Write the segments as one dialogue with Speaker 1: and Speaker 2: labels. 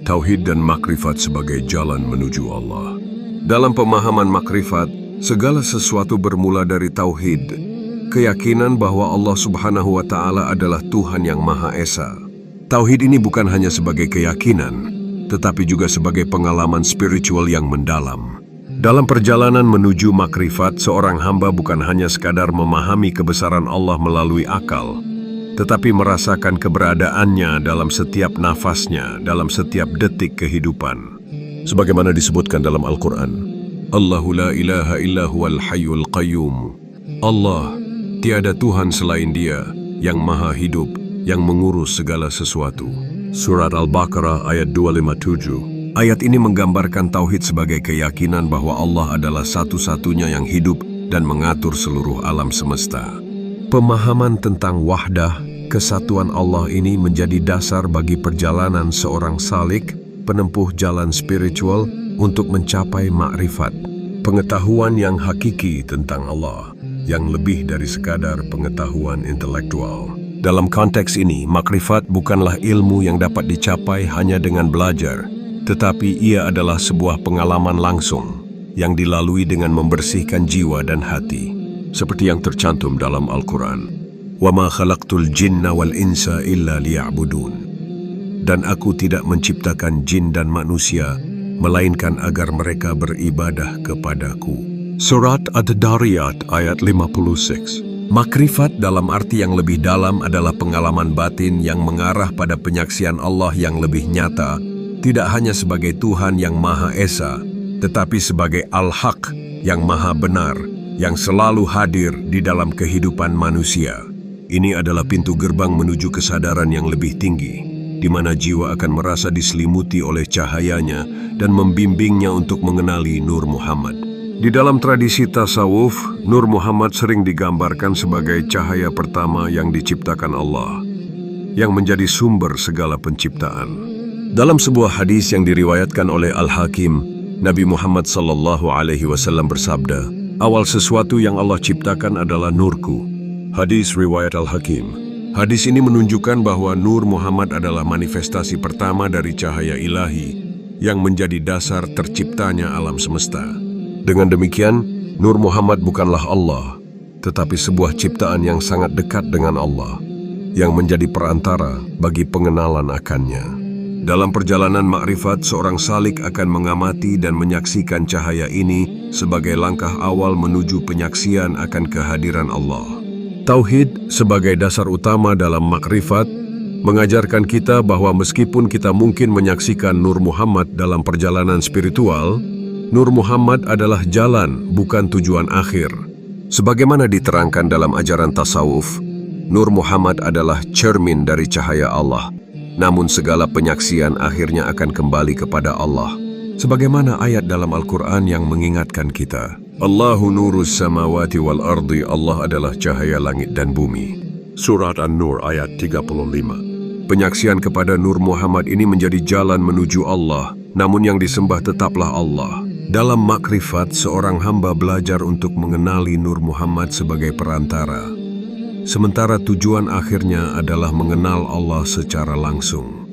Speaker 1: Tauhid dan makrifat sebagai jalan menuju Allah. Dalam pemahaman makrifat, segala sesuatu bermula dari tauhid, keyakinan bahwa Allah Subhanahu wa Ta'ala adalah Tuhan yang Maha Esa. Tauhid ini bukan hanya sebagai keyakinan, tetapi juga sebagai pengalaman spiritual yang mendalam. Dalam perjalanan menuju makrifat, seorang hamba bukan hanya sekadar memahami kebesaran Allah melalui akal, tetapi merasakan keberadaannya dalam setiap nafasnya, dalam setiap detik kehidupan. Sebagaimana disebutkan dalam Al-Quran, Allahu la ilaha illa huwal hayyul qayyum. Allah, tiada Tuhan selain Dia, yang maha hidup, yang mengurus segala sesuatu. Surat Al-Baqarah ayat 257. Ayat ini menggambarkan tauhid sebagai keyakinan bahwa Allah adalah satu-satunya yang hidup dan mengatur seluruh alam semesta. Pemahaman tentang wahdah, kesatuan Allah ini menjadi dasar bagi perjalanan seorang salik, penempuh jalan spiritual untuk mencapai makrifat, pengetahuan yang hakiki tentang Allah, yang lebih dari sekadar pengetahuan intelektual. Dalam konteks ini, makrifat bukanlah ilmu yang dapat dicapai hanya dengan belajar, tetapi ia adalah sebuah pengalaman langsung yang dilalui dengan membersihkan jiwa dan hati, seperti yang tercantum dalam Al-Quran. وَمَا خَلَقْتُ الْجِنَّ وَالْإِنسَ إِلَّا لِيَعْبُدُونَ. Dan aku tidak menciptakan jin dan manusia, melainkan agar mereka beribadah kepadaku. Surat Ad-Dariyat ayat 56. Makrifat dalam arti yang lebih dalam adalah pengalaman batin yang mengarah pada penyaksian Allah yang lebih nyata, tidak hanya sebagai Tuhan yang Maha Esa, tetapi sebagai Al-Haq yang Maha Benar, yang selalu hadir di dalam kehidupan manusia. Ini adalah pintu gerbang menuju kesadaran yang lebih tinggi, di mana jiwa akan merasa diselimuti oleh cahayanya dan membimbingnya untuk mengenali Nur Muhammad. Di dalam tradisi tasawuf, Nur Muhammad sering digambarkan sebagai cahaya pertama yang diciptakan Allah, yang menjadi sumber segala penciptaan. Dalam sebuah hadis yang diriwayatkan oleh Al-Hakim, Nabi Muhammad SAW bersabda, "Awal sesuatu yang Allah ciptakan adalah nurku." Hadis riwayat Al-Hakim. Hadis ini menunjukkan bahwa Nur Muhammad adalah manifestasi pertama dari cahaya ilahi yang menjadi dasar terciptanya alam semesta. Dengan demikian, Nur Muhammad bukanlah Allah, tetapi sebuah ciptaan yang sangat dekat dengan Allah, yang menjadi perantara bagi pengenalan akannya. Dalam perjalanan makrifat, seorang salik akan mengamati dan menyaksikan cahaya ini sebagai langkah awal menuju penyaksian akan kehadiran Allah. Tauhid sebagai dasar utama dalam makrifat mengajarkan kita bahwa meskipun kita mungkin menyaksikan Nur Muhammad dalam perjalanan spiritual, Nur Muhammad adalah jalan, bukan tujuan akhir. Sebagaimana diterangkan dalam ajaran tasawuf, Nur Muhammad adalah cermin dari cahaya Allah, namun segala penyaksian akhirnya akan kembali kepada Allah. Sebagaimana ayat dalam Al-Quran yang mengingatkan kita, Allahu nurus samawati wal ardi, Allah adalah cahaya langit dan bumi. Surat An-Nur ayat 35. Penyaksian kepada Nur Muhammad ini menjadi jalan menuju Allah, namun yang disembah tetaplah Allah. Dalam makrifat, seorang hamba belajar untuk mengenali Nur Muhammad sebagai perantara, sementara tujuan akhirnya adalah mengenal Allah secara langsung.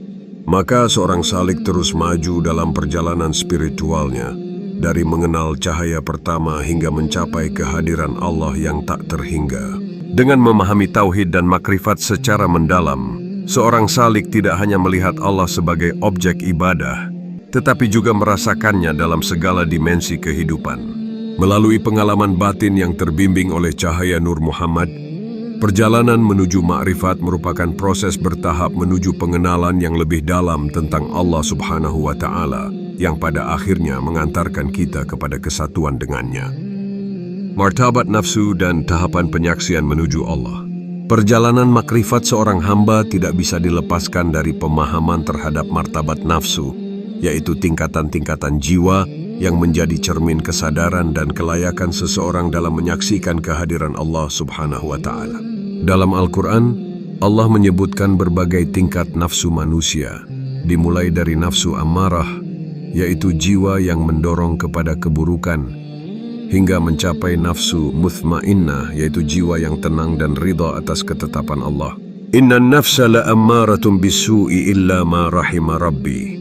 Speaker 1: Maka seorang salik terus maju dalam perjalanan spiritualnya, dari mengenal cahaya pertama hingga mencapai kehadiran Allah yang tak terhingga. Dengan memahami tauhid dan makrifat secara mendalam, seorang salik tidak hanya melihat Allah sebagai objek ibadah, tetapi juga merasakannya dalam segala dimensi kehidupan. Melalui pengalaman batin yang terbimbing oleh cahaya Nur Muhammad, perjalanan menuju makrifat merupakan proses bertahap menuju pengenalan yang lebih dalam tentang Allah Subhanahu wa Ta'ala, yang pada akhirnya mengantarkan kita kepada kesatuan dengannya. Martabat nafsu dan tahapan penyaksian menuju Allah. Perjalanan makrifat seorang hamba tidak bisa dilepaskan dari pemahaman terhadap martabat nafsu, yaitu tingkatan-tingkatan jiwa yang menjadi cermin kesadaran dan kelayakan seseorang dalam menyaksikan kehadiran Allah Subhanahu wa Ta'ala. Dalam Al-Quran, Allah menyebutkan berbagai tingkat nafsu manusia, dimulai dari nafsu amarah, yaitu jiwa yang mendorong kepada keburukan, hingga mencapai nafsu mutmainnah, yaitu jiwa yang tenang dan ridha atas ketetapan Allah. Inna nafsa la ammaratun bisu'i illa ma rahima rabbi.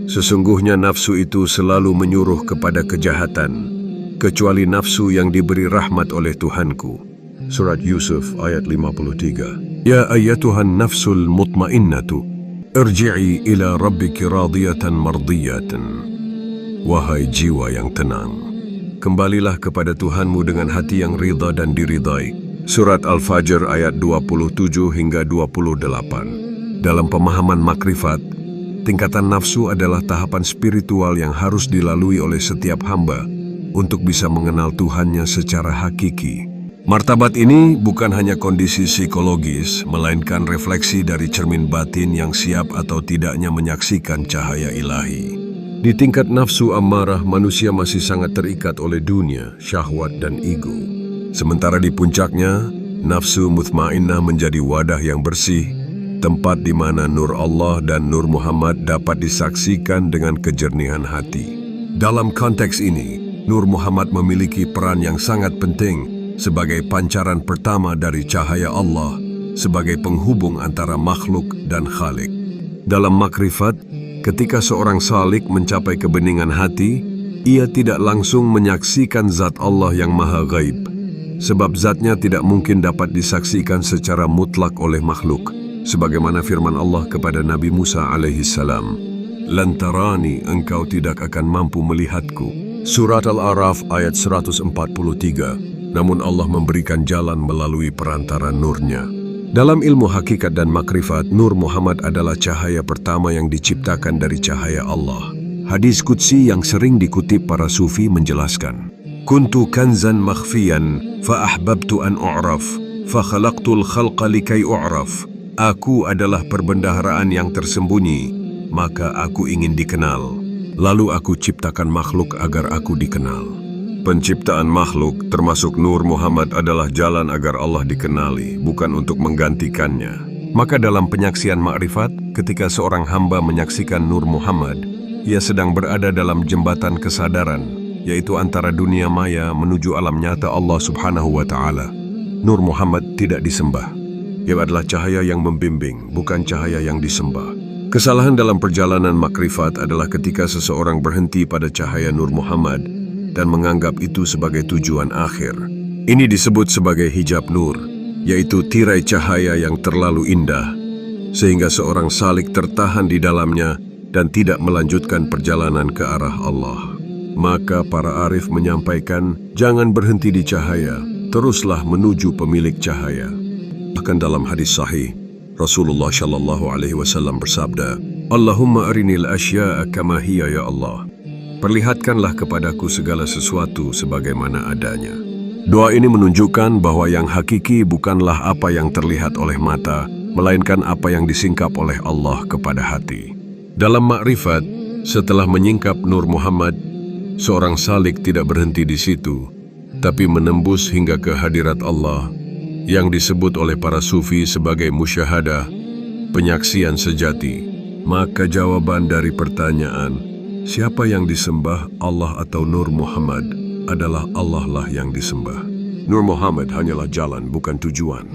Speaker 1: Sesungguhnya nafsu itu selalu menyuruh kepada kejahatan, kecuali nafsu yang diberi rahmat oleh Tuhanku. Surat Yusuf ayat 53. Ya ayyatuhan nafsul mutmainnatu, irji'i ila rabbiki radiyatan mardiyatan. Wahai jiwa yang tenang, kembalilah kepada Tuhanmu dengan hati yang ridha dan diridai. Surat Al-Fajr ayat 27 hingga 28. Dalam pemahaman makrifat, tingkatan nafsu adalah tahapan spiritual yang harus dilalui oleh setiap hamba untuk bisa mengenal Tuhannya secara hakiki. Martabat ini bukan hanya kondisi psikologis, melainkan refleksi dari cermin batin yang siap atau tidaknya menyaksikan cahaya ilahi. Di tingkat nafsu ammarah, manusia masih sangat terikat oleh dunia, syahwat, dan ego. Sementara di puncaknya, nafsu mutmainnah menjadi wadah yang bersih, tempat di mana nur Allah dan nur Muhammad dapat disaksikan dengan kejernihan hati. Dalam konteks ini, nur Muhammad memiliki peran yang sangat penting sebagai pancaran pertama dari cahaya Allah, sebagai penghubung antara makhluk dan Khalik. Dalam makrifat, ketika seorang salik mencapai kebeningan hati, ia tidak langsung menyaksikan zat Allah yang maha gaib, sebab zatnya tidak mungkin dapat disaksikan secara mutlak oleh makhluk, sebagaimana firman Allah kepada Nabi Musa alaihissalam, "Lantarani, engkau tidak akan mampu melihatku." Surat Al-A'raf ayat 143. Namun Allah memberikan jalan melalui perantara nurnya. Dalam ilmu hakikat dan makrifat, nur Muhammad adalah cahaya pertama yang diciptakan dari cahaya Allah. Hadis qudsi yang sering dikutip para sufi menjelaskan, "Kuntu kanzan makhfiyan, fa ahbabtu an u'raf, fa khalaqtul khalqa likai u'raf." Aku adalah perbendaharaan yang tersembunyi, maka aku ingin dikenal. Lalu aku ciptakan makhluk agar aku dikenal. Penciptaan makhluk, termasuk Nur Muhammad, adalah jalan agar Allah dikenali, bukan untuk menggantikannya. Maka dalam penyaksian makrifat, ketika seorang hamba menyaksikan Nur Muhammad, ia sedang berada dalam jembatan kesadaran, yaitu antara dunia maya menuju alam nyata Allah Subhanahu wa Ta'ala. Nur Muhammad tidak disembah. Ia adalah cahaya yang membimbing, bukan cahaya yang disembah. Kesalahan dalam perjalanan makrifat adalah ketika seseorang berhenti pada cahaya Nur Muhammad dan menganggap itu sebagai tujuan akhir. Ini disebut sebagai hijab nur, yaitu tirai cahaya yang terlalu indah, sehingga seorang salik tertahan di dalamnya dan tidak melanjutkan perjalanan ke arah Allah. Maka para arif menyampaikan, jangan berhenti di cahaya, teruslah menuju pemilik cahaya. Bahkan dalam hadis sahih, Rasulullah Shallallahu Alaihi Wasallam bersabda, "Allahumma arinil asya'a kama hiya ya Allah." Perlihatkanlah kepadaku segala sesuatu sebagaimana adanya. Doa ini menunjukkan bahwa yang hakiki bukanlah apa yang terlihat oleh mata, melainkan apa yang disingkap oleh Allah kepada hati. Dalam makrifat, setelah menyingkap Nur Muhammad, seorang salik tidak berhenti di situ, tapi menembus hingga ke hadirat Allah, yang disebut oleh para sufi sebagai musyahadah, penyaksian sejati. Maka jawaban dari pertanyaan, siapa yang disembah, Allah atau Nur Muhammad, adalah Allah lah yang disembah. Nur Muhammad hanyalah jalan, bukan tujuan.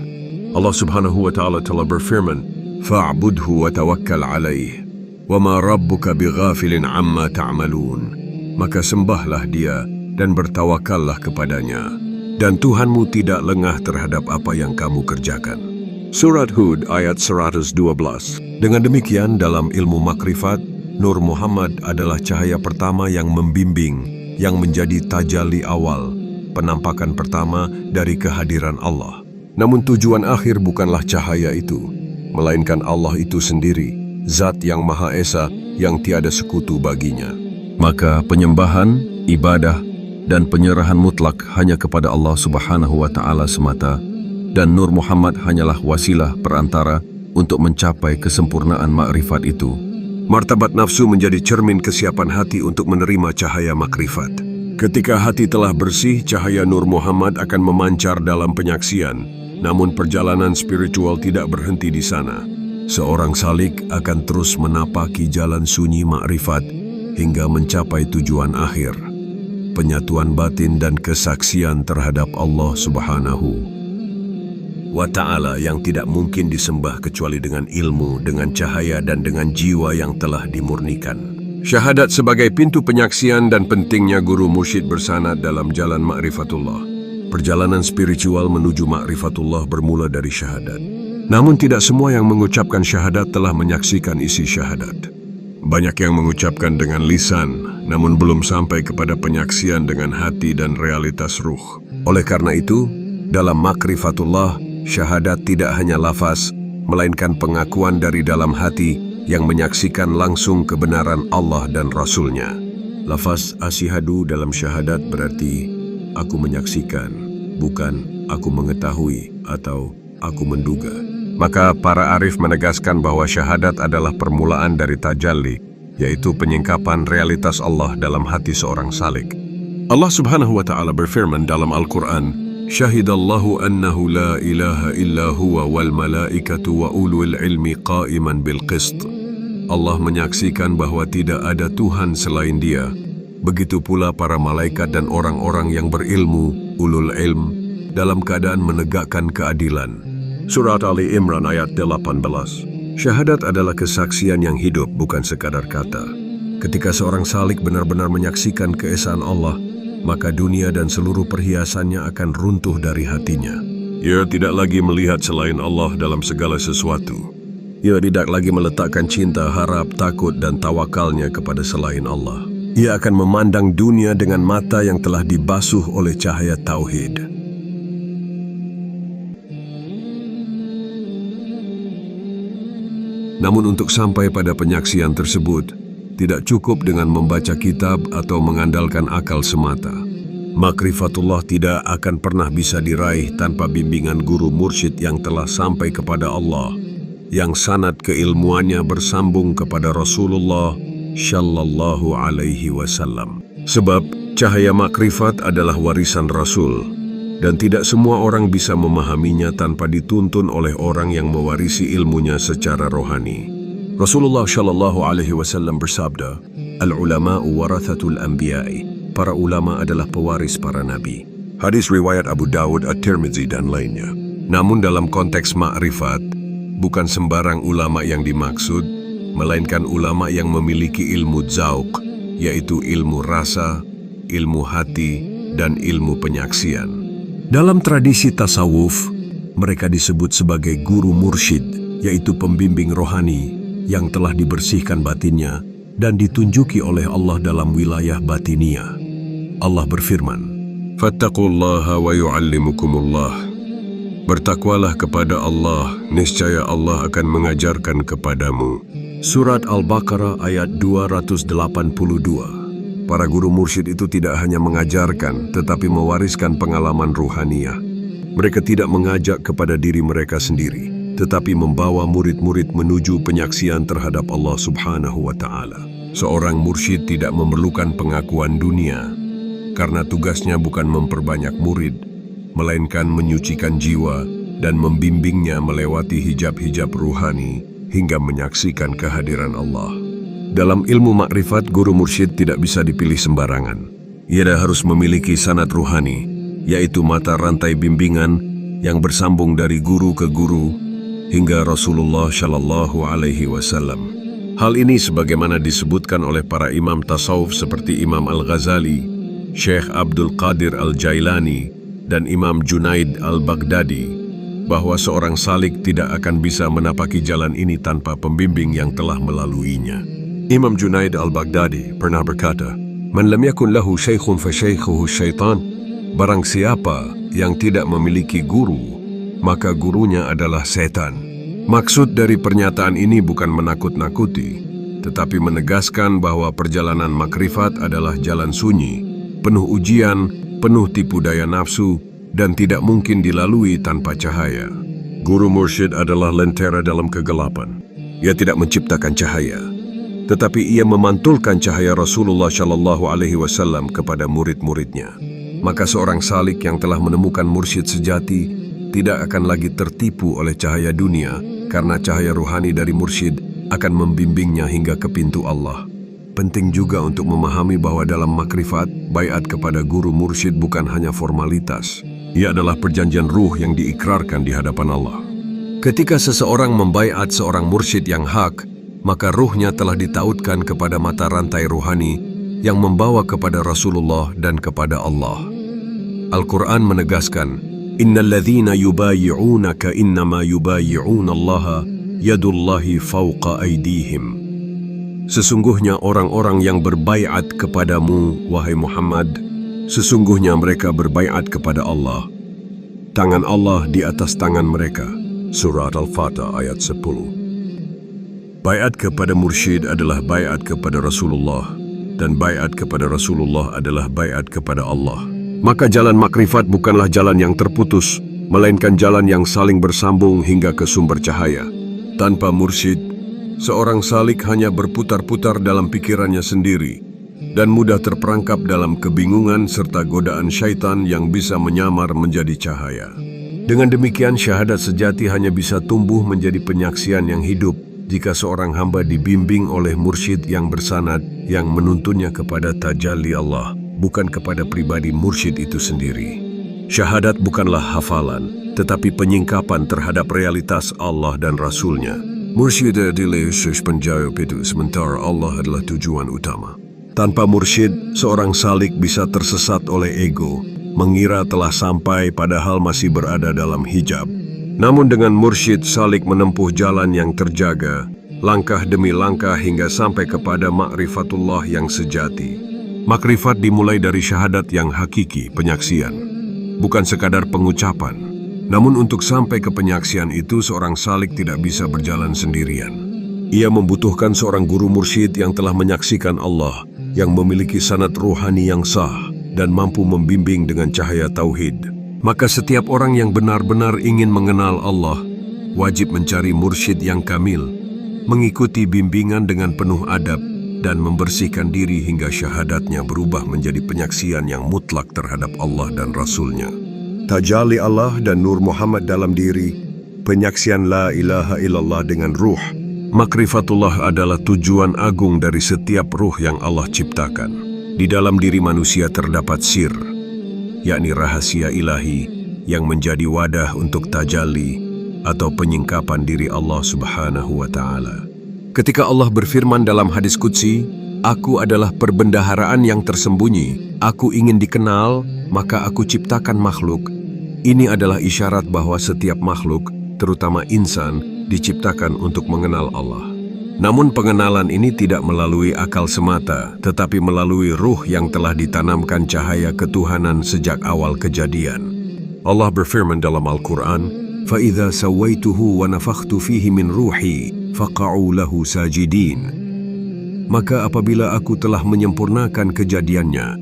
Speaker 1: Allah Subhanahu wa Ta'ala telah berfirman, "Fa'budhu wa tawakkal alaih, wa ma rabbuka bighafilin amma ta'malun." Maka sembahlah dia dan bertawakallah kepadanya, dan Tuhanmu tidak lengah terhadap apa yang kamu kerjakan. Surat Hud ayat 112. Dengan demikian, dalam ilmu makrifat, Nur Muhammad adalah cahaya pertama yang membimbing, yang menjadi tajalli awal, penampakan pertama dari kehadiran Allah. Namun tujuan akhir bukanlah cahaya itu, melainkan Allah itu sendiri, Zat yang Maha Esa yang tiada sekutu baginya. Maka penyembahan, ibadah, dan penyerahan mutlak hanya kepada Allah Subhanahu wa Ta'ala semata, dan Nur Muhammad hanyalah wasilah perantara untuk mencapai kesempurnaan makrifat itu. Martabat nafsu menjadi cermin kesiapan hati untuk menerima cahaya makrifat. Ketika hati telah bersih, cahaya Nur Muhammad akan memancar dalam penyaksian. Namun perjalanan spiritual tidak berhenti di sana. Seorang salik akan terus menapaki jalan sunyi makrifat hingga mencapai tujuan akhir, penyatuan batin dan kesaksian terhadap Allah Subhanahu wa Ta'ala yang tidak mungkin disembah kecuali dengan ilmu, dengan cahaya, dan dengan jiwa yang telah dimurnikan. Syahadat sebagai pintu penyaksian dan pentingnya guru mursyid bersanad dalam jalan ma'rifatullah. Perjalanan spiritual menuju ma'rifatullah bermula dari syahadat. Namun tidak semua yang mengucapkan syahadat telah menyaksikan isi syahadat. Banyak yang mengucapkan dengan lisan, namun belum sampai kepada penyaksian dengan hati dan realitas ruh. Oleh karena itu, dalam ma'rifatullah, syahadat tidak hanya lafaz, melainkan pengakuan dari dalam hati yang menyaksikan langsung kebenaran Allah dan Rasul-Nya. Lafaz asyhadu dalam syahadat berarti aku menyaksikan, bukan aku mengetahui atau aku menduga. Maka para arif menegaskan bahwa syahadat adalah permulaan dari tajalli, yaitu penyingkapan realitas Allah dalam hati seorang salik. Allah Subhanahu wa Ta'ala berfirman dalam Al-Quran, Syahidallahu annahu la ilaha illa huwa wal malaikatu wa ulul ilmi qa'iman bil qist. Allah menyaksikan bahwa tidak ada Tuhan selain Dia. Begitu pula para malaikat dan orang-orang yang berilmu, ulul ilm, dalam keadaan menegakkan keadilan. Surat Ali Imran ayat 18. Syahadat adalah kesaksian yang hidup, bukan sekadar kata. Ketika seorang salik benar-benar menyaksikan keesaan Allah, maka dunia dan seluruh perhiasannya akan runtuh dari hatinya. Ia tidak lagi melihat selain Allah dalam segala sesuatu. Ia tidak lagi meletakkan cinta, harap, takut, dan tawakalnya kepada selain Allah. Ia akan memandang dunia dengan mata yang telah dibasuh oleh cahaya tauhid. Namun untuk sampai pada penyaksian tersebut, tidak cukup dengan membaca kitab atau mengandalkan akal semata. Ma'rifatullah tidak akan pernah bisa diraih tanpa bimbingan guru mursyid yang telah sampai kepada Allah, yang sanad keilmuannya bersambung kepada Rasulullah Shallallahu Alaihi Wasallam. Sebab cahaya makrifat adalah warisan Rasul, dan tidak semua orang bisa memahaminya tanpa dituntun oleh orang yang mewarisi ilmunya secara rohani. Rasulullah Shallallahu Alaihi Wasallam bersabda, Al-ulama'u warathatul anbiya'i. Para ulama adalah pewaris para nabi. Hadis riwayat Abu Dawud, At-Tirmidzi, dan lainnya. Namun dalam konteks ma'rifat, bukan sembarang ulama yang dimaksud, melainkan ulama yang memiliki ilmu dzauq, yaitu ilmu rasa, ilmu hati, dan ilmu penyaksian. Dalam tradisi tasawuf, mereka disebut sebagai guru mursyid, yaitu pembimbing rohani yang telah dibersihkan batinnya dan ditunjuki oleh Allah dalam wilayah batiniyah. Allah berfirman, Fattaqullaha wa yu'allimukumullah. Bertakwalah kepada Allah, niscaya Allah akan mengajarkan kepadamu. Surat Al-Baqarah ayat 282. Para guru mursyid itu tidak hanya mengajarkan, tetapi mewariskan pengalaman ruhaniyah. Mereka tidak mengajak kepada diri mereka sendiri, tetapi membawa murid-murid menuju penyaksian terhadap Allah Subhanahu wa Ta'ala. Seorang mursyid tidak memerlukan pengakuan dunia, karena tugasnya bukan memperbanyak murid, melainkan menyucikan jiwa dan membimbingnya melewati hijab-hijab ruhani hingga menyaksikan kehadiran Allah. Dalam ilmu makrifat, guru mursyid tidak bisa dipilih sembarangan. Ia harus memiliki sanad ruhani, yaitu mata rantai bimbingan yang bersambung dari guru ke guru hingga Rasulullah Shallallahu Alaihi Wasallam. Hal ini sebagaimana disebutkan oleh para imam tasawuf seperti Imam Al-Ghazali, Syekh Abdul Qadir Al-Jailani, dan Imam Junaid Al-Baghdadi, bahwa seorang salik tidak akan bisa menapaki jalan ini tanpa pembimbing yang telah melaluinya. Imam Junaid Al-Baghdadi pernah berkata, Man lam yakun lahu syaikhun fa syaikhuhu syaitan. Barang siapa yang tidak memiliki guru, maka gurunya adalah setan. Maksud dari pernyataan ini bukan menakut-nakuti, tetapi menegaskan bahwa perjalanan makrifat adalah jalan sunyi, penuh ujian, penuh tipu daya nafsu, dan tidak mungkin dilalui tanpa cahaya. Guru mursyid adalah lentera dalam kegelapan. Ia tidak menciptakan cahaya, tetapi ia memantulkan cahaya Rasulullah Shallallahu Alaihi Wasallam kepada murid-muridnya. Maka seorang salik yang telah menemukan mursyid sejati tidak akan lagi tertipu oleh cahaya dunia, karena cahaya ruhani dari mursyid akan membimbingnya hingga ke pintu Allah. Penting juga untuk memahami bahwa dalam makrifat, baiat kepada guru mursyid bukan hanya formalitas. Ia adalah perjanjian ruh yang diikrarkan di hadapan Allah. Ketika seseorang membaiat seorang mursyid yang hak, maka ruhnya telah ditautkan kepada mata rantai ruhani yang membawa kepada Rasulullah dan kepada Allah. Al-Quran menegaskan, Innal ladzina yubayi'unaka innama yubayi'unallaha yadullahi fawqa aydihim. Sesungguhnya orang-orang yang berbaiat kepadamu, wahai Muhammad, sesungguhnya mereka berbaiat kepada Allah. Tangan Allah di atas tangan mereka. Surat Al-Fatah ayat 10. Baiat kepada mursyid adalah baiat kepada Rasulullah, dan baiat kepada Rasulullah adalah baiat kepada Allah. Maka jalan makrifat bukanlah jalan yang terputus, melainkan jalan yang saling bersambung hingga ke sumber cahaya. Tanpa mursyid, seorang salik hanya berputar-putar dalam pikirannya sendiri dan mudah terperangkap dalam kebingungan serta godaan syaitan yang bisa menyamar menjadi cahaya. Dengan demikian, syahadat sejati hanya bisa tumbuh menjadi penyaksian yang hidup jika seorang hamba dibimbing oleh mursyid yang bersanad yang menuntunnya kepada tajalli Allah, bukan kepada pribadi mursyid itu sendiri. Syahadat bukanlah hafalan, tetapi penyingkapan terhadap realitas Allah dan Rasul-Nya. Mursyid adalah penjawab itu, sementara Allah adalah tujuan utama. Tanpa mursyid, seorang salik bisa tersesat oleh ego, mengira telah sampai padahal masih berada dalam hijab. Namun dengan mursyid, salik menempuh jalan yang terjaga, langkah demi langkah hingga sampai kepada ma'rifatullah yang sejati. Makrifat dimulai dari syahadat yang hakiki, penyaksian, bukan sekadar pengucapan. Namun untuk sampai ke penyaksian itu, seorang salik tidak bisa berjalan sendirian. Ia membutuhkan seorang guru mursyid yang telah menyaksikan Allah, yang memiliki sanad ruhani yang sah, dan mampu membimbing dengan cahaya tauhid. Maka setiap orang yang benar-benar ingin mengenal Allah, wajib mencari mursyid yang kamil, mengikuti bimbingan dengan penuh adab, dan membersihkan diri hingga syahadatnya berubah menjadi penyaksian yang mutlak terhadap Allah dan Rasul-Nya. Tajalli Allah dan Nur Muhammad dalam diri, penyaksian la ilaha illallah dengan ruh. Makrifatullah adalah tujuan agung dari setiap ruh yang Allah ciptakan. Di dalam diri manusia terdapat sir, yakni rahasia ilahi yang menjadi wadah untuk tajalli atau penyingkapan diri Allah Subhanahu wa Ta'ala. Ketika Allah berfirman dalam hadis qudsi, Aku adalah perbendaharaan yang tersembunyi, aku ingin dikenal, maka aku ciptakan makhluk. Ini adalah isyarat bahwa setiap makhluk, terutama insan, diciptakan untuk mengenal Allah. Namun pengenalan ini tidak melalui akal semata, tetapi melalui ruh yang telah ditanamkan cahaya ketuhanan sejak awal kejadian. Allah berfirman dalam Al-Quran, فَإِذَا سَوَّيْتُهُ وَنَفَخْتُ فِيهِ مِنْ رُوحِي فَقَعُوا لَهُ سَاجِدِينَ. Maka apabila aku telah menyempurnakan kejadiannya,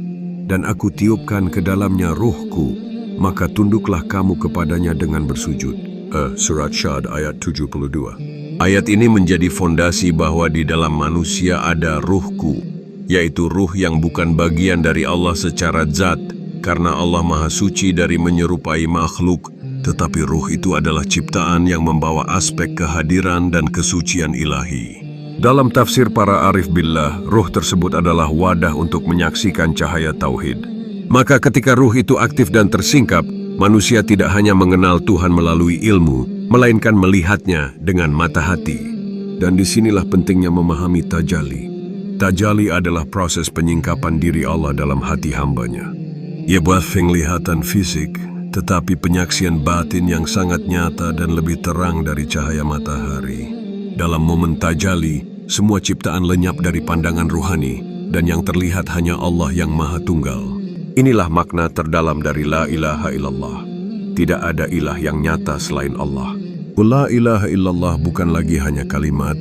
Speaker 1: dan aku tiupkan ke dalamnya ruhku, maka tunduklah kamu kepadanya dengan bersujud. Surat Syad ayat 72. Ayat ini menjadi fondasi bahwa di dalam manusia ada ruhku, yaitu ruh yang bukan bagian dari Allah secara zat, karena Allah Maha Suci dari menyerupai makhluk, tetapi ruh itu adalah ciptaan yang membawa aspek kehadiran dan kesucian ilahi. Dalam tafsir para arif billah, ruh tersebut adalah wadah untuk menyaksikan cahaya tauhid. Maka ketika ruh itu aktif dan tersingkap, manusia tidak hanya mengenal Tuhan melalui ilmu, melainkan melihatnya dengan mata hati. Dan disinilah pentingnya memahami tajalli. Tajalli adalah proses penyingkapan diri Allah dalam hati hambanya. Ia buat penglihatan fisik, tetapi penyaksian batin yang sangat nyata dan lebih terang dari cahaya matahari. Dalam momen tajalli, semua ciptaan lenyap dari pandangan ruhani, dan yang terlihat hanya Allah yang Maha Tunggal. Inilah makna terdalam dari La ilaha illallah. Tidak ada ilah yang nyata selain Allah. La ilaha illallah bukan lagi hanya kalimat,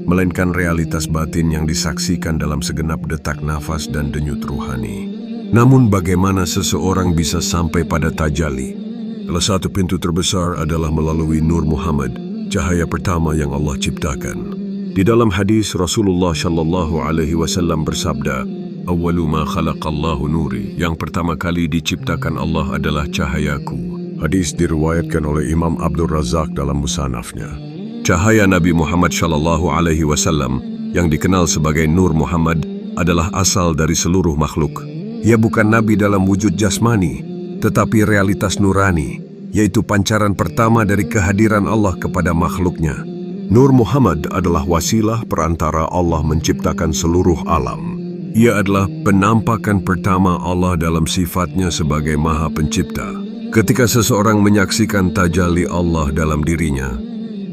Speaker 1: melainkan realitas batin yang disaksikan dalam segenap detak nafas dan denyut ruhani. Namun bagaimana seseorang bisa sampai pada tajalli? Salah satu pintu terbesar adalah melalui Nur Muhammad, cahaya pertama yang Allah ciptakan. Di dalam hadis Rasulullah Shallallahu Alaihi Wasallam bersabda, "Awwalu ma khalaqallahu nuri." Yang pertama kali diciptakan Allah adalah cahayaku. Hadis diriwayatkan oleh Imam Abdul Razak dalam musannafnya. Cahaya Nabi Muhammad Shallallahu Alaihi Wasallam yang dikenal sebagai Nur Muhammad adalah asal dari seluruh makhluk. Ia bukan Nabi dalam wujud jasmani, tetapi realitas nurani, yaitu pancaran pertama dari kehadiran Allah kepada makhluknya. Nur Muhammad adalah wasilah perantara Allah menciptakan seluruh alam. Ia adalah penampakan pertama Allah dalam sifatnya sebagai Maha Pencipta. Ketika seseorang menyaksikan tajalli Allah dalam dirinya,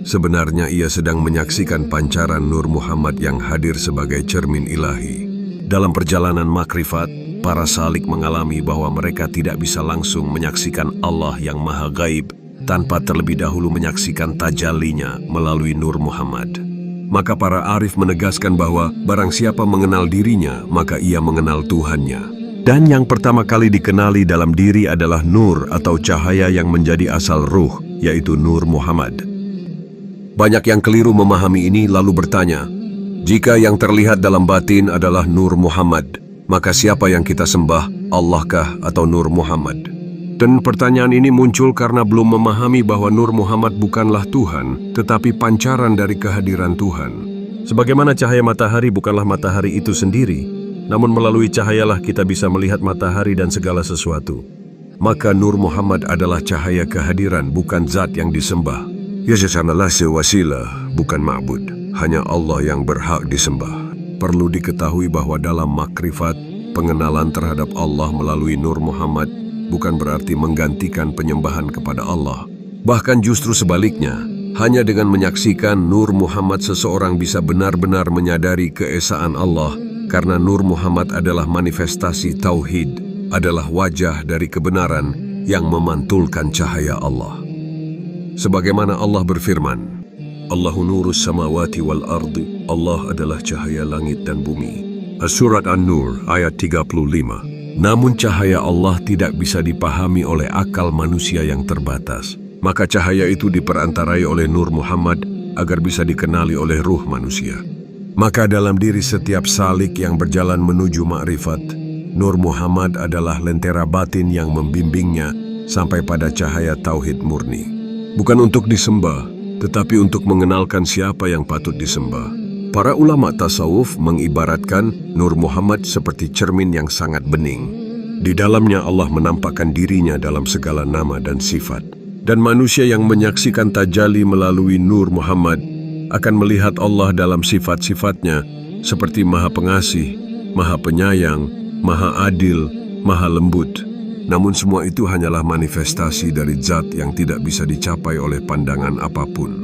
Speaker 1: sebenarnya ia sedang menyaksikan pancaran Nur Muhammad yang hadir sebagai cermin ilahi. Dalam perjalanan makrifat, para salik mengalami bahwa mereka tidak bisa langsung menyaksikan Allah yang Maha Gaib tanpa terlebih dahulu menyaksikan tajallinya melalui Nur Muhammad. Maka para arif menegaskan bahwa barang siapa mengenal dirinya, maka ia mengenal Tuhannya. Dan yang pertama kali dikenali dalam diri adalah nur atau cahaya yang menjadi asal ruh, yaitu Nur Muhammad. Banyak yang keliru memahami ini lalu bertanya, jika yang terlihat dalam batin adalah Nur Muhammad, maka siapa yang kita sembah, Allahkah atau Nur Muhammad? Dan pertanyaan ini muncul karena belum memahami bahwa Nur Muhammad bukanlah Tuhan, tetapi pancaran dari kehadiran Tuhan. Sebagaimana cahaya matahari bukanlah matahari itu sendiri, namun melalui cahayalah kita bisa melihat matahari dan segala sesuatu. Maka Nur Muhammad adalah cahaya kehadiran, bukan zat yang disembah. Ya sesanalah sewasilah, bukan ma'bud. Hanya Allah yang berhak disembah. Perlu diketahui bahwa dalam makrifat, pengenalan terhadap Allah melalui Nur Muhammad bukan berarti menggantikan penyembahan kepada Allah. Bahkan justru sebaliknya, hanya dengan menyaksikan Nur Muhammad seseorang bisa benar-benar menyadari keesaan Allah, karena Nur Muhammad adalah manifestasi tauhid, adalah wajah dari kebenaran yang memantulkan cahaya Allah. Sebagaimana Allah berfirman, Allahu nurus samawati wal ardi, Allah adalah cahaya langit dan bumi. Surat An-Nur ayat 35. Namun cahaya Allah tidak bisa dipahami oleh akal manusia yang terbatas. Maka cahaya itu diperantarai oleh Nur Muhammad agar bisa dikenali oleh ruh manusia. Maka dalam diri setiap salik yang berjalan menuju makrifat, Nur Muhammad adalah lentera batin yang membimbingnya sampai pada cahaya tauhid murni. Bukan untuk disembah, tetapi untuk mengenalkan siapa yang patut disembah. Para ulama tasawuf mengibaratkan Nur Muhammad seperti cermin yang sangat bening. Di dalamnya Allah menampakkan dirinya dalam segala nama dan sifat. Dan manusia yang menyaksikan tajalli melalui Nur Muhammad akan melihat Allah dalam sifat-sifatnya seperti Maha Pengasih, Maha Penyayang, Maha Adil, Maha Lembut. Namun semua itu hanyalah manifestasi dari zat yang tidak bisa dicapai oleh pandangan apapun.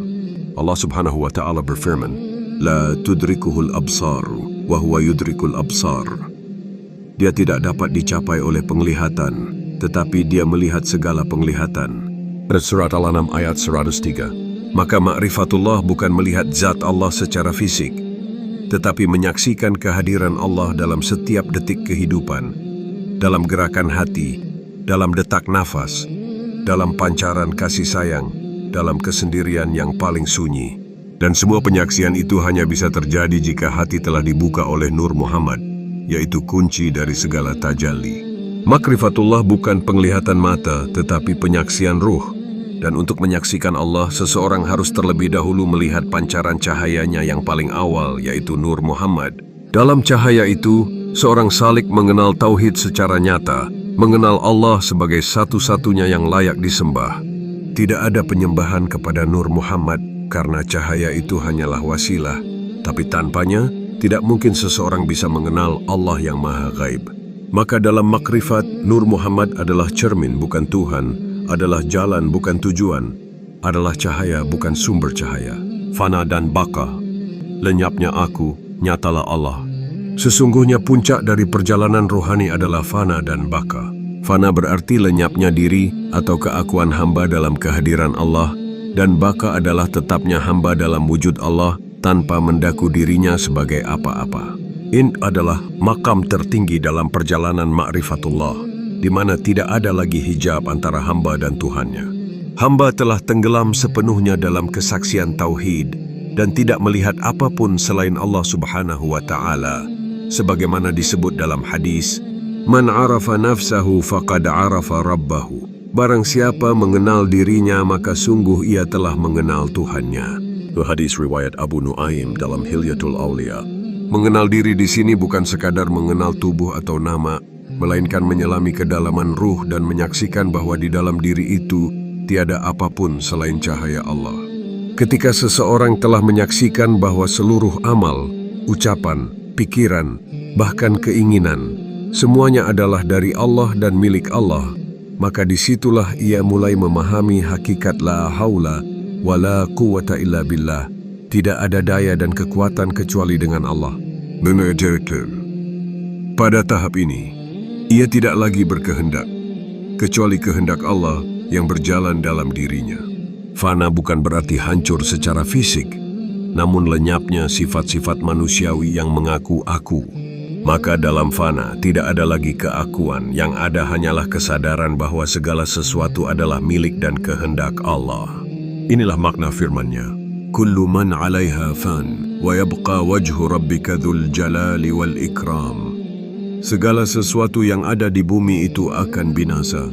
Speaker 1: Allah Subhanahu wa Ta'ala berfirman, La tudrikuhul absar, wa huwa yudrikul absar. Dia tidak dapat dicapai oleh penglihatan, tetapi dia melihat segala penglihatan. Surat Al-An'am ayat 103. Maka ma'rifatullah bukan melihat zat Allah secara fisik, tetapi menyaksikan kehadiran Allah dalam setiap detik kehidupan, dalam gerakan hati, dalam detak nafas, dalam pancaran kasih sayang, dalam kesendirian yang paling sunyi. Dan semua penyaksian itu hanya bisa terjadi jika hati telah dibuka oleh Nur Muhammad, yaitu kunci dari segala tajalli. Makrifatullah bukan penglihatan mata, tetapi penyaksian ruh. Dan untuk menyaksikan Allah, seseorang harus terlebih dahulu melihat pancaran cahayanya yang paling awal, yaitu Nur Muhammad. Dalam cahaya itu, seorang salik mengenal tauhid secara nyata, mengenal Allah sebagai satu-satunya yang layak disembah. Tidak ada penyembahan kepada Nur Muhammad karena cahaya itu hanyalah wasilah, tapi tanpanya tidak mungkin seseorang bisa mengenal Allah yang Maha Gaib. Maka dalam makrifat, Nur Muhammad adalah cermin bukan Tuhan, adalah jalan bukan tujuan, adalah cahaya bukan sumber cahaya. Fana dan baka, lenyapnya aku, nyatalah Allah. Sesungguhnya puncak dari perjalanan rohani adalah fana dan baka. Fana berarti lenyapnya diri atau keakuan hamba dalam kehadiran Allah, dan baka adalah tetapnya hamba dalam wujud Allah tanpa mendaku dirinya sebagai apa-apa. Ini adalah makam tertinggi dalam perjalanan ma'rifatullah, di mana tidak ada lagi hijab antara hamba dan Tuhannya. Hamba telah tenggelam sepenuhnya dalam kesaksian tauhid dan tidak melihat apapun selain Allah Subhanahu wa Ta'ala. Sebagaimana disebut dalam hadis, Man arafa nafsahu faqad arafa rabbahu. Barang siapa mengenal dirinya, maka sungguh ia telah mengenal Tuhannya. Itu hadis riwayat Abu Nuaim dalam Hilyatul Aulia. Mengenal diri di sini bukan sekadar mengenal tubuh atau nama, melainkan menyelami kedalaman ruh dan menyaksikan bahwa di dalam diri itu tiada apapun selain cahaya Allah. Ketika seseorang telah menyaksikan bahwa seluruh amal, ucapan, pikiran, bahkan keinginan, semuanya adalah dari Allah dan milik Allah, maka disitulah ia mulai memahami hakikat la haula wa la quwata illa billah. Tidak ada daya dan kekuatan kecuali dengan Allah. Pada tahap ini, ia tidak lagi berkehendak, kecuali kehendak Allah yang berjalan dalam dirinya. Fana bukan berarti hancur secara fisik, namun lenyapnya sifat-sifat manusiawi yang mengaku aku. Maka dalam fana tidak ada lagi keakuan, yang ada hanyalah kesadaran bahwa segala sesuatu adalah milik dan kehendak Allah. Inilah makna firman-Nya. Kullu man 'alaiha fan wa yabqa wajhu rabbika dzul jalali wal ikram. Segala sesuatu yang ada di bumi itu akan binasa,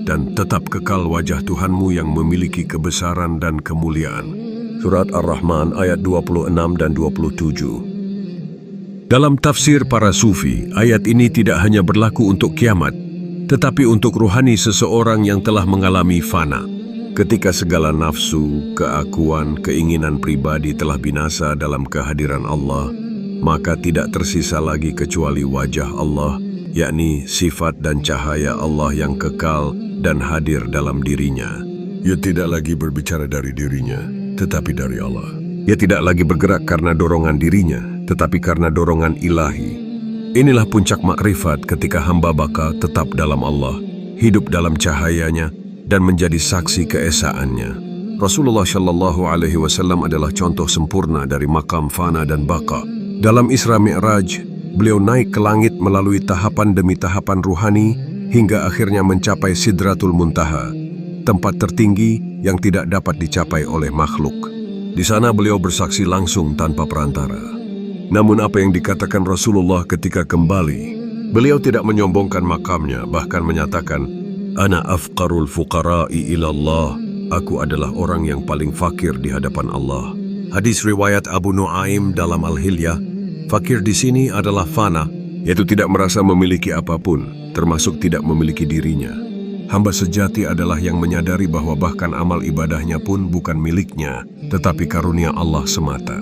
Speaker 1: dan tetap kekal wajah Tuhanmu yang memiliki kebesaran dan kemuliaan. Surat Ar-Rahman ayat 26 dan 27. Dalam tafsir para sufi, ayat ini tidak hanya berlaku untuk kiamat, tetapi untuk ruhani seseorang yang telah mengalami fana. Ketika segala nafsu, keakuan, keinginan pribadi telah binasa dalam kehadiran Allah, maka tidak tersisa lagi kecuali wajah Allah, yakni sifat dan cahaya Allah yang kekal dan hadir dalam dirinya. Ia tidak lagi berbicara dari dirinya, tetapi dari Allah. Ia tidak lagi bergerak karena dorongan dirinya, tetapi karena dorongan ilahi. Inilah puncak makrifat ketika hamba baka tetap dalam Allah, hidup dalam cahayanya, dan menjadi saksi keesaannya. Rasulullah Shallallahu Alaihi Wasallam adalah contoh sempurna dari makam fana dan baka. Dalam Isra Mi'raj, beliau naik ke langit melalui tahapan demi tahapan ruhani, hingga akhirnya mencapai Sidratul Muntaha, tempat tertinggi yang tidak dapat dicapai oleh makhluk. Di sana beliau bersaksi langsung tanpa perantara. Namun apa yang dikatakan Rasulullah ketika kembali? Beliau tidak menyombongkan makamnya, bahkan menyatakan, Ana afqarul fuqara'i ilallah. Aku adalah orang yang paling fakir di hadapan Allah. Hadis riwayat Abu Nuaim dalam Al-Hilyah, fakir di sini adalah fana, yaitu tidak merasa memiliki apapun, termasuk tidak memiliki dirinya. Hamba sejati adalah yang menyadari bahwa bahkan amal ibadahnya pun bukan miliknya, tetapi karunia Allah semata.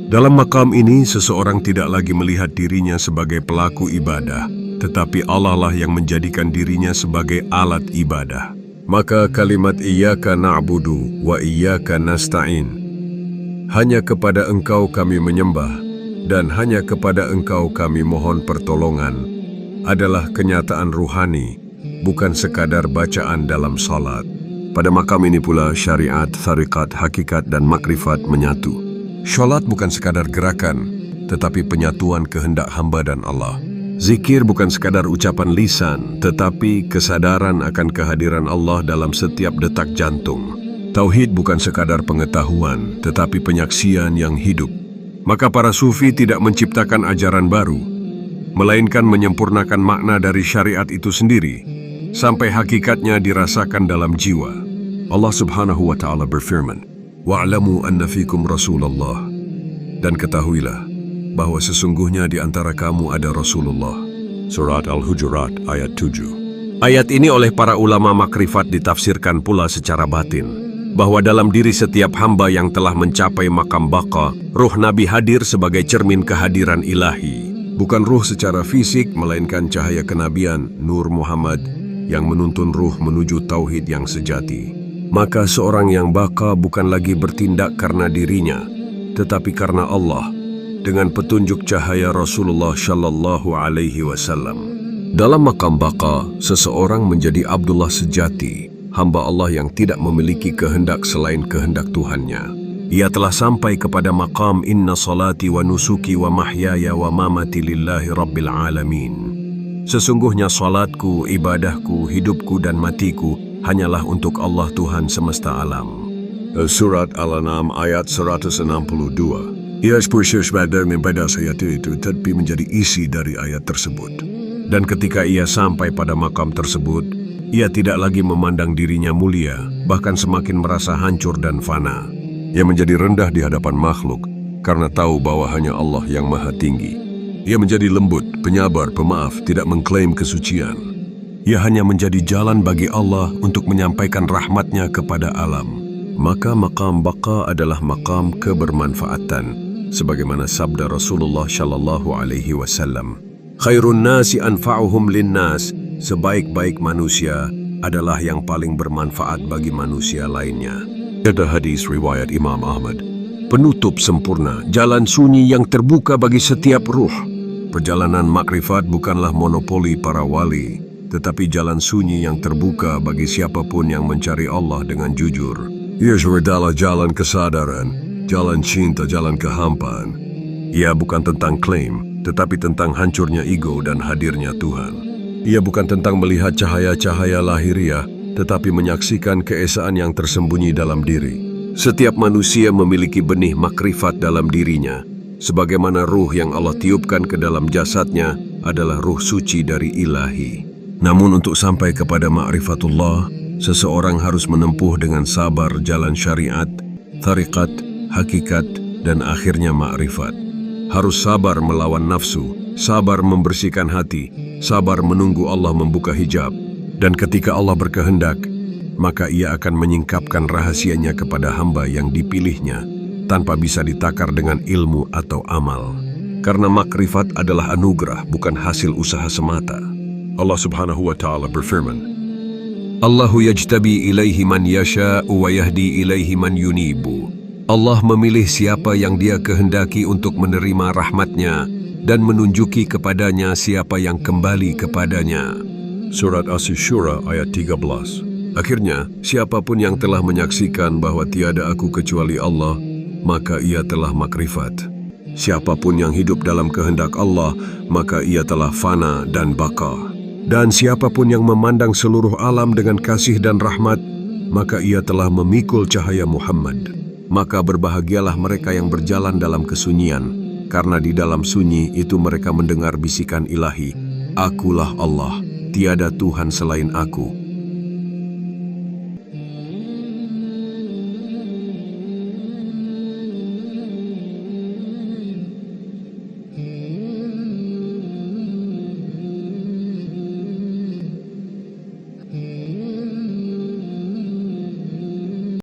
Speaker 1: Dalam makam ini, seseorang tidak lagi melihat dirinya sebagai pelaku ibadah, tetapi Allah lah yang menjadikan dirinya sebagai alat ibadah. Maka kalimat iyyaka na'budu wa iyyaka nasta'in, hanya kepada Engkau kami menyembah, dan hanya kepada Engkau kami mohon pertolongan, adalah kenyataan ruhani, bukan sekadar bacaan dalam salat. Pada makam ini pula syariat, thariqat, hakikat, dan makrifat menyatu. Salat bukan sekadar gerakan, tetapi penyatuan kehendak hamba dan Allah. Zikir bukan sekadar ucapan lisan, tetapi kesadaran akan kehadiran Allah dalam setiap detak jantung. Tauhid bukan sekadar pengetahuan, tetapi penyaksian yang hidup. Maka para sufi tidak menciptakan ajaran baru, melainkan menyempurnakan makna dari syariat itu sendiri, sampai hakikatnya dirasakan dalam jiwa. Allah Subhanahu wa Ta'ala berfirman, Wa'alamu anna fikum Rasulullah, dan ketahuilah bahwa sesungguhnya di antara kamu ada Rasulullah. Surat Al-Hujurat ayat 7. Ayat ini oleh para ulama makrifat ditafsirkan pula secara batin, bahwa dalam diri setiap hamba yang telah mencapai makam baqa, ruh Nabi hadir sebagai cermin kehadiran ilahi. Bukan ruh secara fisik, melainkan cahaya kenabian, Nur Muhammad, yang menuntun ruh menuju tauhid yang sejati. Maka seorang yang baqa bukan lagi bertindak karena dirinya, tetapi karena Allah, dengan petunjuk cahaya Rasulullah Shallallahu Alaihi Wasallam. Dalam makam baqa, seseorang menjadi Abdullah sejati, hamba Allah yang tidak memiliki kehendak selain kehendak Tuhannya. Ia telah sampai kepada maqam inna salati wa nusuki wa mahyaya wa mamati lillahi rabbil alamin. Sesungguhnya salatku, ibadahku, hidupku dan matiku hanyalah untuk Allah Tuhan semesta alam. Surat Al-An'am ayat 162. Ia spesies pada membaca ayat itu tetapi menjadi isi dari ayat tersebut. Dan ketika ia sampai pada makam tersebut, ia tidak lagi memandang dirinya mulia, bahkan semakin merasa hancur dan fana. Ia menjadi rendah di hadapan makhluk, karena tahu bahwa hanya Allah yang maha tinggi. Ia menjadi lembut, penyabar, pemaaf, tidak mengklaim kesucian. Ia hanya menjadi jalan bagi Allah untuk menyampaikan rahmatnya kepada alam. Maka maqam baqa adalah maqam kebermanfaatan, sebagaimana sabda Rasulullah Shallallahu Alaihi Wasallam, "Khairun nasi anfa'uhum linnas." Sebaik-baik manusia adalah yang paling bermanfaat bagi manusia lainnya. Ada hadis riwayat Imam Ahmad. Penutup sempurna, jalan sunyi yang terbuka bagi setiap ruh. Perjalanan makrifat bukanlah monopoli para wali, tetapi jalan sunyi yang terbuka bagi siapapun yang mencari Allah dengan jujur. Ia adalah jalan kesadaran, jalan cinta, jalan kehampaan. Ia bukan tentang klaim, tetapi tentang hancurnya ego dan hadirnya Tuhan. Ia bukan tentang melihat cahaya-cahaya lahiriah, tetapi menyaksikan keesaan yang tersembunyi dalam diri. Setiap manusia memiliki benih makrifat dalam dirinya, sebagaimana ruh yang Allah tiupkan ke dalam jasadnya adalah ruh suci dari ilahi. Namun untuk sampai kepada ma'rifatullah, seseorang harus menempuh dengan sabar jalan syariat, tariqat, hakikat, dan akhirnya ma'rifat. Harus sabar melawan nafsu, sabar membersihkan hati, sabar menunggu Allah membuka hijab. Dan ketika Allah berkehendak, maka ia akan menyingkapkan rahasianya kepada hamba yang dipilihnya, tanpa bisa ditakar dengan ilmu atau amal. Karena makrifat adalah anugerah, bukan hasil usaha semata. Allah Subhanahu wa Ta'ala berfirman, "Allahu yajtabi ilaihi man yasha'u wa yahdi ilaihi man yunibu." Allah memilih siapa yang Dia kehendaki untuk menerima rahmatnya dan menunjuki kepadanya siapa yang kembali kepadanya. Surat Asy-Syura ayat 13. Akhirnya, siapapun yang telah menyaksikan bahwa tiada aku kecuali Allah, maka ia telah makrifat. Siapapun yang hidup dalam kehendak Allah, maka ia telah fana dan baka. Dan siapapun yang memandang seluruh alam dengan kasih dan rahmat, maka ia telah memikul cahaya Muhammad. Maka berbahagialah mereka yang berjalan dalam kesunyian, karena di dalam sunyi itu mereka mendengar bisikan ilahi, "Akulah Allah, tiada Tuhan selain aku."